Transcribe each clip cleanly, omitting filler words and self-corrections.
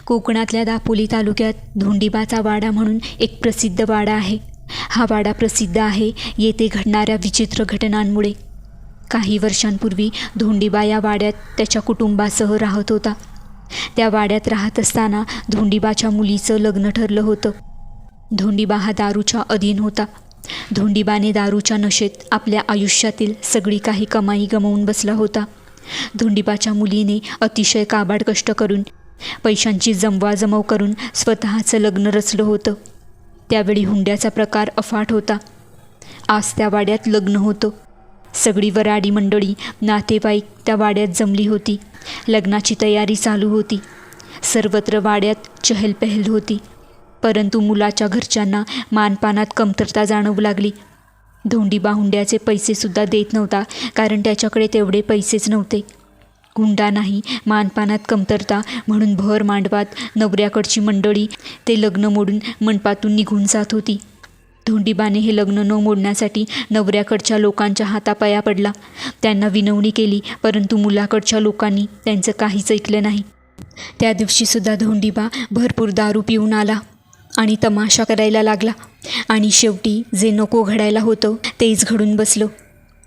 कोकणातल्या दापोली तालुक्यात धोंडीबाचा वाडा म्हणून एक प्रसिद्ध वाडा आहे. हा वाडा प्रसिद्ध आहे येथे घडणाऱ्या विचित्र घटनांमुळे. काही वर्षांपूर्वी धोंडीबा या वाड्यात त्याच्या कुटुंबासह राहत होता. त्या वाड्यात राहत असताना धोंडीबाच्या मुलीचं लग्न ठरलं होतं. धोंडीबा हा दारूच्या अधीन होता. धोंडीबाने दारूच्या नशेत आपल्या आयुष्यातील सगळी काही कमाई गमावून बसला होता. धोंडीबाच्या मुलीने अतिशय काबाड कष्ट करून पैशांची जमवाजमव करून स्वतःचं लग्न रचलं होतं. त्यावेळी हुंड्याचा प्रकार अफाट होता. आज त्या वाड्यात लग्न होतं. सगळी वराडी मंडळी, नातेवाईक त्या वाड्यात जमली होती. लग्नाची तयारी चालू होती. सर्वत्र वाड्यात चहलपहल होती. परंतु मुलाच्या घरच्यांना मानपानात कमतरता जाणवू लागली. धोंडीबा हुंड्याचे पैसेसुद्धा देत नव्हता, कारण त्याच्याकडे तेवढे पैसेच नव्हते. हुंडा नाही, मानपानात कमतरता म्हणून भर मांडवात नवऱ्याकडची मंडळी ते लग्न मोडून मंडपातून निघून जात होती. धोंडीबाने हे लग्न न मोडण्यासाठी नवऱ्याकडच्या लोकांच्या हातापाया पडला. त्यांना विनवणी केली, परंतु मुलाकडच्या लोकांनी त्यांचं काहीच ऐकलं नाही. त्या दिवशीसुद्धा धोंडीबा भरपूर दारू पिऊन आला आणि तमाशा करायला लागला आणि शेवटी जे नको घडायला होतं तेच घडून बसलं.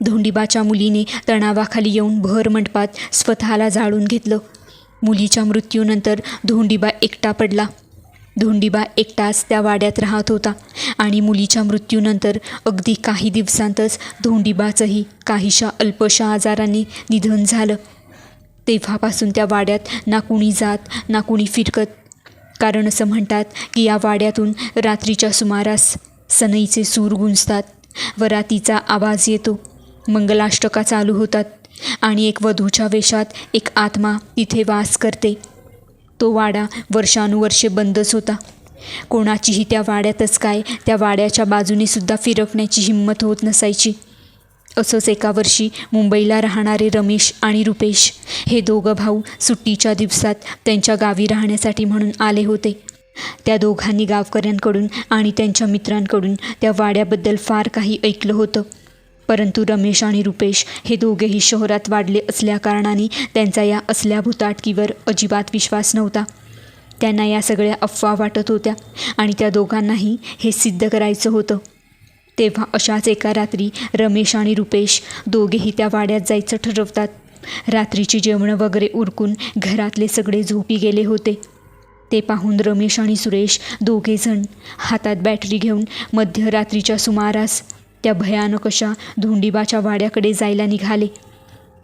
धोंडीबाच्या मुलीने तणावाखाली येऊन भर मंडपात स्वतःला जाळून घेतलं. मुलीच्या मृत्यूनंतर धोंडीबा एकटा पडला. धोंडीबा एकटाच त्या वाड्यात राहत होता आणि मुलीच्या मृत्यूनंतर अगदी काही दिवसांतच धोंडीबाचंही काहीशा अल्पशा आजाराने निधन झालं. तेव्हापासून त्या वाड्यात ना कुणी जात ना कुणी फिरकत. कारण असं म्हणतात की या वाड्यातून रात्रीच्या सुमारास सनईचे सूर गुंजतात, वरातीचा आवाज येतो, मंगलाष्टका चालू होतात आणि एक वधूच्या वेशात एक आत्मा तिथे वास करते. तो वाडा वर्षानुवर्षे बंदच होता. कोणाचीही त्या वाड्यातच काय, त्या वाड्याच्या बाजूने सुद्धा फिरकण्याची हिंमत होत नसायची. असंच एका वर्षी मुंबईला राहणारे रमेश आणि रुपेश हे दोघं भाऊ सुट्टीच्या दिवसात त्यांच्या गावी राहण्यासाठी म्हणून आले होते. त्या दोघांनी गावकऱ्यांकडून आणि त्यांच्या मित्रांकडून त्या वाड्याबद्दल फार काही ऐकलं होतं. परंतु रमेश आणि रुपेश हे दोघेही शहरात वाढले असल्याकारणाने त्यांचा या असल्या भुताटकीवर अजिबात विश्वास नव्हता. त्यांना या सगळ्या अफवा वाटत होत्या आणि त्या दोघांनाही हे सिद्ध करायचं होतं. तेव्हा अशाच एका रात्री रमेश आणि रुपेश दोघेही त्या वाड्यात जायचं ठरवतात. रात्रीची जेवणं वगैरे उरकून घरातले सगळे झोपी गेले होते. ते पाहून रमेश आणि सुरेश दोघेजण हातात बॅटरी घेऊन मध्यरात्रीच्या सुमारास त्या भयानक अशा धोंडीबाच्या वाड्याकडे जायला निघाले.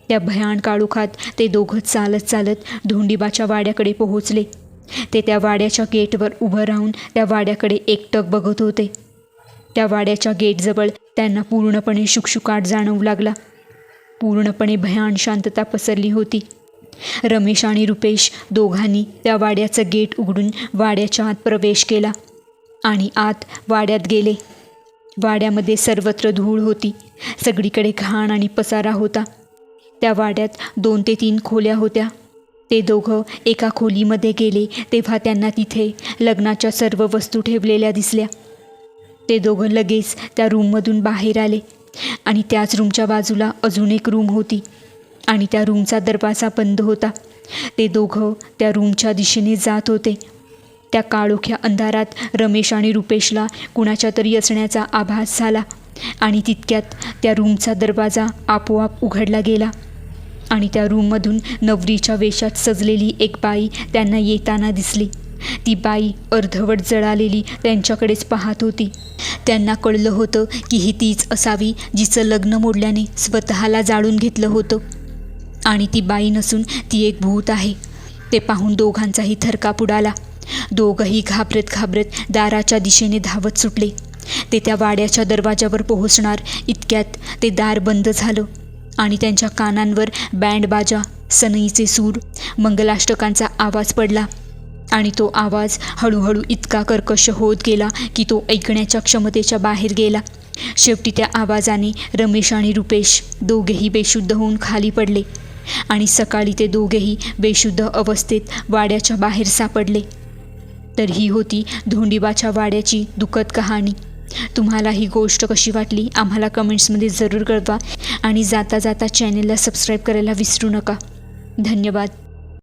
त्या भयान काळोखात ते दोघं चालत चालत धोंडीबाच्या वाड्याकडे पोहोचले. ते त्या वाड्याच्या गेटवर उभं राहून त्या वाड्याकडे एकटक बघत होते. त्या वाड्याच्या गेटजवळ त्यांना पूर्णपणे शुकशुकाट जाणवू लागला. पूर्णपणे भयान शांतता पसरली होती. रमेश आणि रुपेश दोघांनी त्या वाड्याचं गेट उघडून वाड्याच्या आत प्रवेश केला आणि आत वाड्यात गेले. वाड्यामध्ये सर्वत्र धूळ होती. सगळीकडे घाण आणि पसारा होता. त्या वाड्यात 2 ते 3 खोल्या होत्या. ते दोघं एका खोलीमध्ये गेले तेव्हा त्यांना तिथे लग्नाच्या सर्व वस्तू ठेवलेल्या दिसल्या. ते दोघं लगेच त्या रूममधून बाहेर आले आणि त्याच रूमच्या बाजूला अजून एक रूम होती आणि त्या रूमचा दरवाजा बंद होता. ते दोघं त्या रूमच्या दिशेने जात होते. त्या काळोख्या अंधारात रमेश आणि रुपेशला कुणाच्या तरी असण्याचा आभास झाला आणि तितक्यात त्या रूमचा दरवाजा आपोआप उघडला गेला आणि त्या रूममधून नवरीच्या वेशात सजलेली एक बाई त्यांना येताना दिसली. ती बाई अर्धवट जळालेली त्यांच्याकडेच पाहत होती. त्यांना कळलं होतं की ही तीच असावी जिचं लग्न मोडल्याने स्वतःला जाळून घेतलं होतं आणि ती बाई नसून ती एक भूत आहे. ते पाहून दोघांचाही थरकाप उडाला. दोघंही घाबरत घाबरत दाराच्या दिशेने धावत सुटले. ते त्या वाड्याच्या दरवाजावर पोहोचणार इतक्यात ते दार बंद झालं आणि त्यांच्या कानांवर बँडबाजा, सनईचे सूर, मंगलाष्टकांचा आवाज पडला आणि तो आवाज हळूहळू इतका कर्कश होत गेला की तो ऐकण्याच्या क्षमतेच्या बाहेर गेला. शेवटी त्या आवाजाने रमेश आणि रुपेश दोघेही बेशुद्ध होऊन खाली पडले आणि सकाळी ते दोघेही बेशुद्ध अवस्थेत वाड्याच्या बाहेर सापडले. तर ही होती धोंडीबाच्या वाड्याची दुःखद कहाणी. तुम्हाला ही गोष्ट कशी वाटली आम्हाला कमेंट्समध्ये जरूर कळवा आणि जाता जाता चॅनेलला सबस्क्राईब करायला विसरू नका. धन्यवाद.